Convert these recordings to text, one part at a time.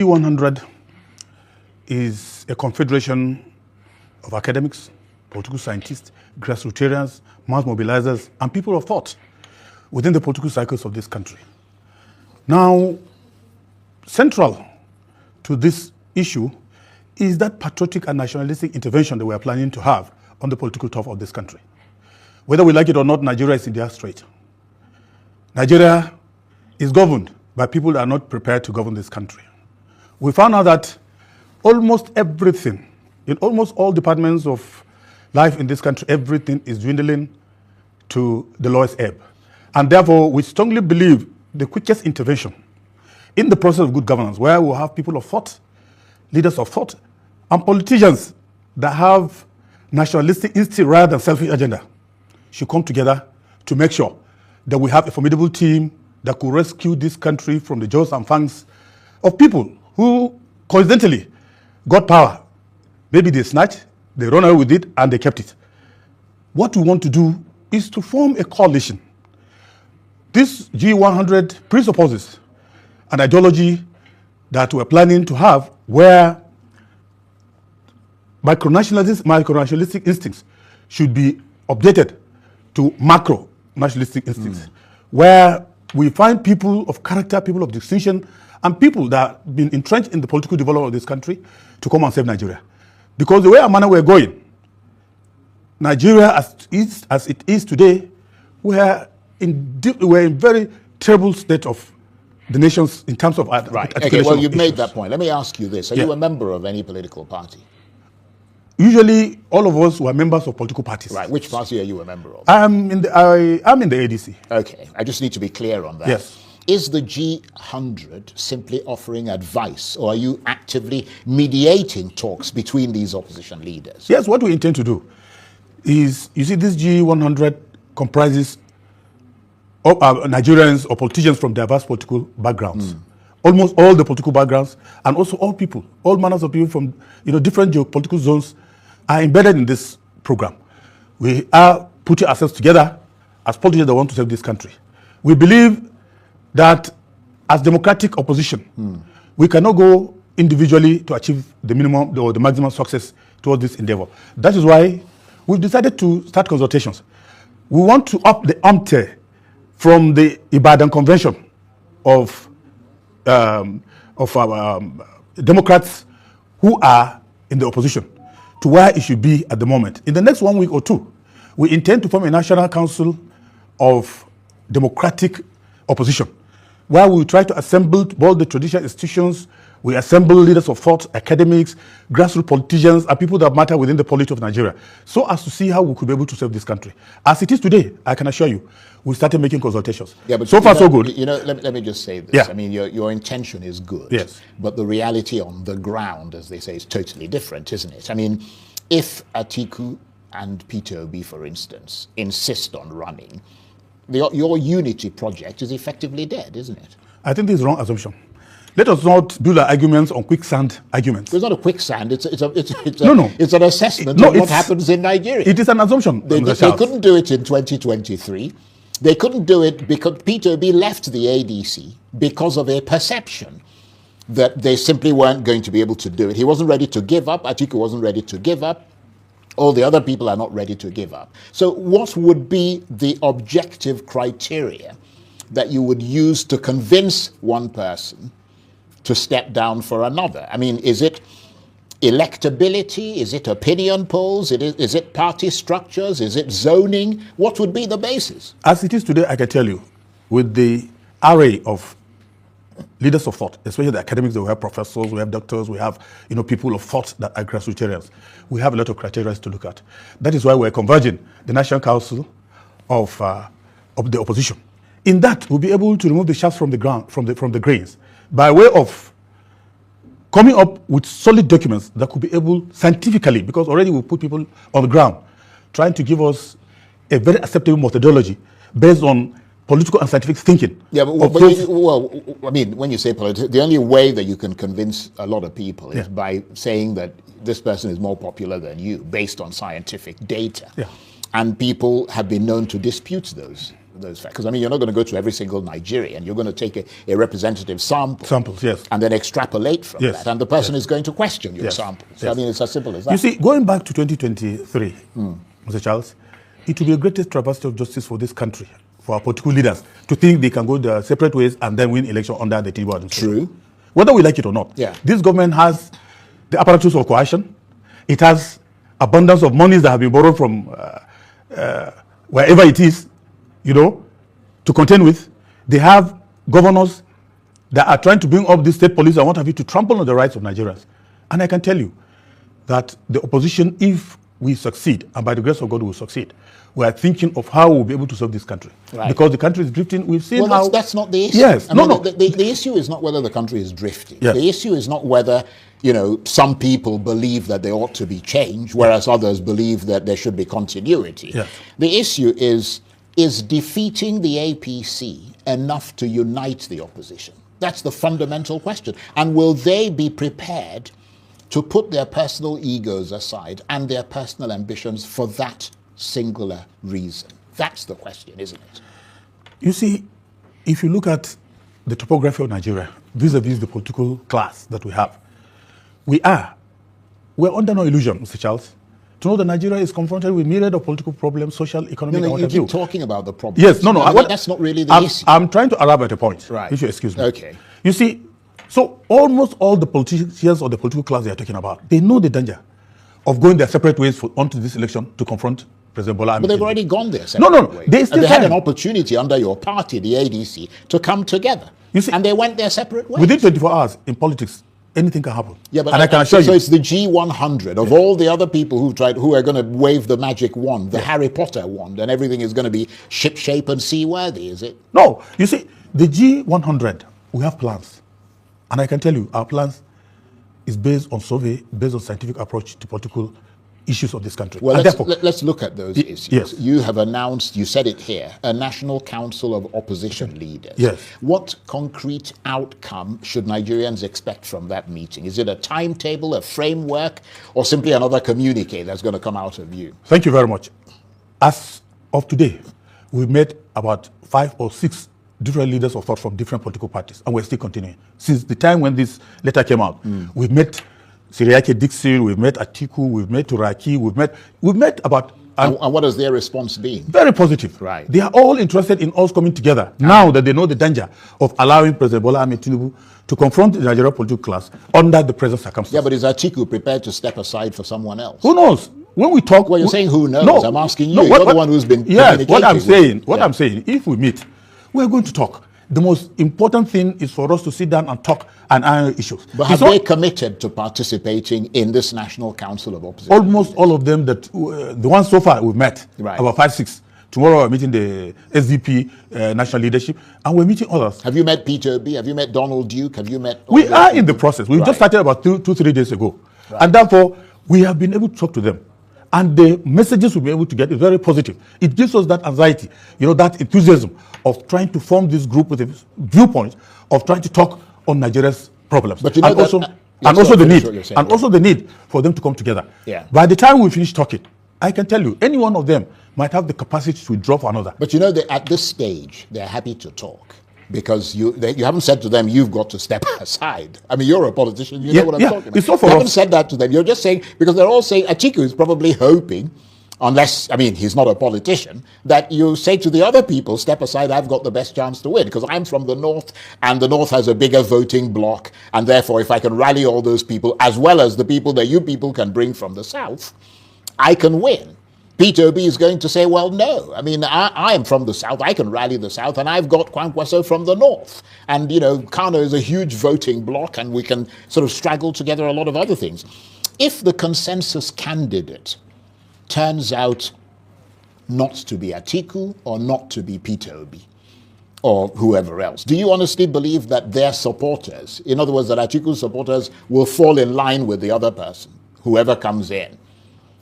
G100 is a confederation of academics, political scientists, grassroots, mass mobilizers, and people of thought within the political cycles of this country. Now, central to this issue is that patriotic and nationalistic intervention that we are planning to have on the political turf of this country. Whether we like it or not, Nigeria is in their strait. Nigeria is governed by people that are not prepared to govern this country. We found out that almost everything, in almost all departments of life in this country, everything is dwindling to the lowest ebb. And therefore, we strongly believe the quickest intervention in the process of good governance, where we'll have people of thought, leaders of thought, and politicians that have nationalistic instinct rather than selfish agenda, should come together to make sure that we have a formidable team that could rescue this country from the jaws and fangs of people who coincidentally got power. Maybe they snatched, they run away with it, and they kept it. What we want to do is to form a coalition. This G100 presupposes an ideology that we're planning to have where micro-nationalistic instincts should be updated to macro-nationalistic instincts, where we find people of character, people of distinction, and people that have been entrenched in the political development of this country to come and save Nigeria. Because the way and manner we're going, Nigeria as it is today, we're in very terrible state of the nations in terms of right. Okay, well, you've made that point. Let me ask you this. Are you a member of any political party? Usually, all of us were members of political parties. Right. Which party are you a member of? I'm in the ADC. Okay. I just need to be clear on that. Yes. Is the G100 simply offering advice, or are you actively mediating talks between these opposition leaders? Yes, what we intend to do is, you see, this G100 comprises of Nigerians or politicians from diverse political backgrounds. Almost all the political backgrounds, and also all people, all manners of people from different geopolitical zones are embedded in this program. We are putting ourselves together as politicians that want to save this country. We believe that as democratic opposition, we cannot go individually to achieve the minimum or the maximum success towards this endeavor. That is why we've decided to start consultations. We want to up the ante from the Ibadan Convention of Democrats who are in the opposition to where it should be at the moment. In the next 1 week or two, we intend to form a national council of democratic opposition, where we try to assemble all the traditional institutions. We assemble leaders of thought, academics, grassroots politicians, and people that matter within the polity of Nigeria, so as to see how we could be able to serve this country. As it is today, I can assure you, we started making consultations. Yeah, but so far, so good. Let me just say this. Yeah. I mean, your intention is good. Yes. But the reality on the ground, as they say, is totally different, isn't it? I mean, if Atiku and Peter Obi, for instance, insist on running, your unity project is effectively dead, isn't it? I think this is a wrong assumption. Let us not build our arguments on quicksand arguments. It's not a quicksand. It's an assessment of what happens in Nigeria. It is an assumption. They couldn't do it in 2023. They couldn't do it because Peter Obi left the ADC because of a perception that they simply weren't going to be able to do it. He wasn't ready to give up. Atiku wasn't ready to give up. All the other people are not ready to give up. So what would be the objective criteria that you would use to convince one person to step down for another? I mean, is it electability? Is it opinion polls? Is it party structures? Is it zoning? What would be the basis? As it is today, I can tell you, with the array of leaders of thought, especially the academics, we have professors, we have doctors, we have people of thought that are grassroots. We have a lot of criteria to look at. That is why we're converging the National Council of the opposition. In that, we'll be able to remove the chaff from the ground, from the grains, by way of coming up with solid documents that could be able scientifically, because already we put people on the ground, trying to give us a very acceptable methodology based on political and scientific thinking. Yeah, but I mean, when you say political, the only way that you can convince a lot of people is by saying that this person is more popular than you, based on scientific data. Yeah. And people have been known to dispute those those facts? Because, I mean, you're not going to go to every single Nigerian. You're going to take a representative sample. Samples, yes. And then extrapolate from Yes. that. And the person Yes. is going to question your Yes. samples. Yes. I mean, it's as simple as that. You see, going back to 2023, Mr. Charles, it will be a greatest travesty of justice for this country, for our political leaders, to think they can go their separate ways and then win election under the Tinubu administration. True. Whether we like it or not. Yeah. This government has the apparatus of coercion. It has abundance of monies that have been borrowed from wherever it is, to contend with. They have governors that are trying to bring up the state police and what have you to trample on the rights of Nigerians. And I can tell you that the opposition, if we succeed, and by the grace of God we will succeed, we are thinking of how we'll be able to serve this country. Right. Because the country is drifting. We've seen Well, how... that's not the issue. Yes. I mean, the issue is not whether the country is drifting. Yes. The issue is not whether, some people believe that there ought to be change, whereas others believe that there should be continuity. Yes. The issue is defeating the APC enough to unite the opposition? That's the fundamental question. And will they be prepared to put their personal egos aside and their personal ambitions for that singular reason? That's the question, isn't it? You see, if you look at the topography of Nigeria, vis-a-vis the political class that we have, we're under no illusion, Mr. Charles, to know that Nigeria is confronted with myriad of political problems, social, economic, and what you have you. keep talking about the problem. Yes, no. That's not really the issue. I'm trying to arrive at a point, Right. if you excuse me. Okay. You see, so almost all the politicians or the political class they are talking about, they know the danger of going their separate ways onto this election to confront President Bola Ahmed But they've Tinubu. already gone their separate No. ways. They still and they had can. an opportunity under your party, the ADC, to come together. You see, and they went their separate ways. Within 24 hours in politics, anything can happen. Yeah, but and I can assure so you. it's the G100 of all the other people who are going to wave the magic wand, the Harry Potter wand, and everything is going to be ship-shape and seaworthy, is it? No, you see, the G100, we have plans. And I can tell you, our plans is based on survey, based on scientific approach to political issues of this country. Well, and let's look at those issues. Yes. You have announced, you said it here, a National Council of Opposition Leaders. Yes. What concrete outcome should Nigerians expect from that meeting? Is it a timetable, a framework, or simply another communique that's going to come out of you? Thank you very much. As of today, we've met about 5 or 6 different leaders of thought from different political parties, and we're still continuing. Since the time when this letter came out, we've met Siriake Dixon, we've met Atiku, we've met Turaki, we've met about... And what has their response been? Very positive. Right. They are all interested in us coming together now that they know the danger of allowing President Bola Ahmed Tinubu to confront the Nigerian political class under the present circumstances. Yeah, but is Atiku prepared to step aside for someone else? Who knows? When we talk... Well, you're saying who knows? No, I'm asking you. no, You're the one who's been Yes, what I'm communicating with. I'm saying, if we meet, we're going to talk. The most important thing is for us to sit down and talk and iron issues. But have they committed to participating in this National Council of Opposition? Almost all of them, the ones so far we've met, Right. about 5, 6. Tomorrow we're meeting the SDP national leadership, and we're meeting others. Have you met Peter Obi? Have you met Donald Duke? Have you met... We are in the process. We've just started about 2-3 days ago. Right. And therefore, we have been able to talk to them. And the messages we'll be able to get is very positive. It gives us that anxiety, that enthusiasm of trying to form this group with a viewpoint of trying to talk on Nigeria's problems. But you know also the need for them to come together. Yeah. By the time we finish talking, I can tell you, any one of them might have the capacity to withdraw for another. But at this stage, they're happy to talk. Because you haven't said to them, you've got to step aside. I mean, you're a politician, you know what I'm talking about. It's not for you us. haven't said that to them. You're just saying, because they're all saying, Atiku is probably hoping, he's not a politician, that you say to the other people, step aside, I've got the best chance to win. Because I'm from the North, and the North has a bigger voting bloc, and therefore if I can rally all those people, as well as the people that you people can bring from the South, I can win. Peter Obi is going to say, well, no. I mean, I am from the South. I can rally the South, and I've got Kwankwaso from the North. And, Kano is a huge voting bloc, and we can sort of straggle together a lot of other things. If the consensus candidate turns out not to be Atiku or not to be Peter Obi or whoever else, do you honestly believe that their supporters, in other words, that Atiku's supporters will fall in line with the other person, whoever comes in?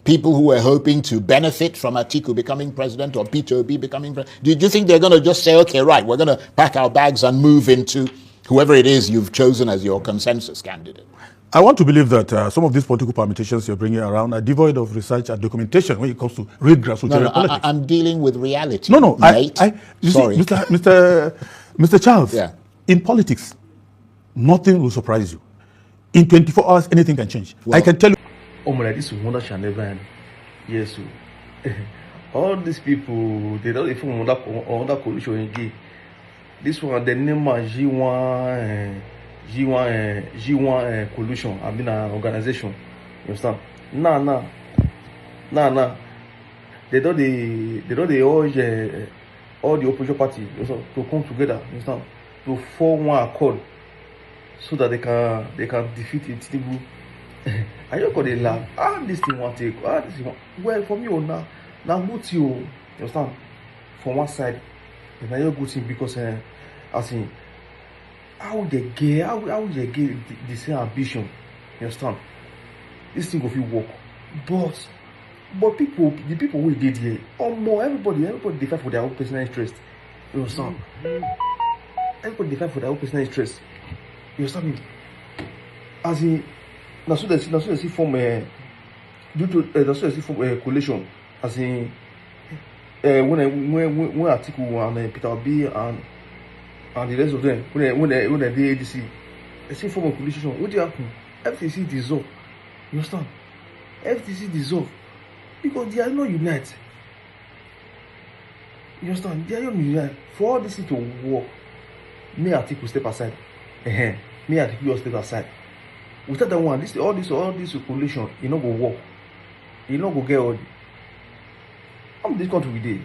People who were hoping to benefit from Atiku becoming president or Peter Obi becoming president, do you think they're going to just say, okay, right, we're going to pack our bags and move into whoever it is you've chosen as your consensus candidate? I want to believe that some of these political permutations you're bringing around are devoid of research and documentation when it comes to real grassroots politics. I'm dealing with reality. No, mate. You Sorry. see, Mr. Charles, Yeah. in politics, nothing will surprise you. In 24 hours, anything can change. Well, I can tell you. Oh my, this wonder shall never end. Yes, so all these people, they don't even under coalition again. This one, the name of G1 coalition. I mean, an organization. You understand? Nah. They don't urge all the opposition party, you know, to come together. You understand? To form one accord so that they can defeat it. I just got a laugh. This thing want to take. This thing want. Well, for me, now good to you understand. From one side, and I good thing because I think how they get the same ambition. You understand? This thing go fit work, but the people who did here, or more everybody they fight for their own personal interest. You understand? Everybody they fight for their own personal interest. You understand me? As in. That's what they see from due to that's what they see from coalition. As in when article and Peter B and the rest of them when they did ADC, they see from a coalition. What did happen? FTC dissolve. You understand? FTC dissolve because they are not united. You understand? They are not united. For all this to work, me article step aside. Me article step aside. Without that one, all this coalition, you know go work. You know go get all. I'm this country with it.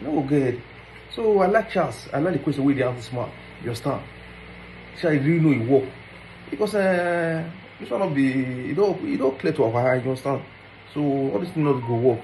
You know go get it. So I like Charles. I like the question where they have this man. You understand? So I really know it work. Because this one not be it don't clear to our eye, you understand? So all this thing not go work.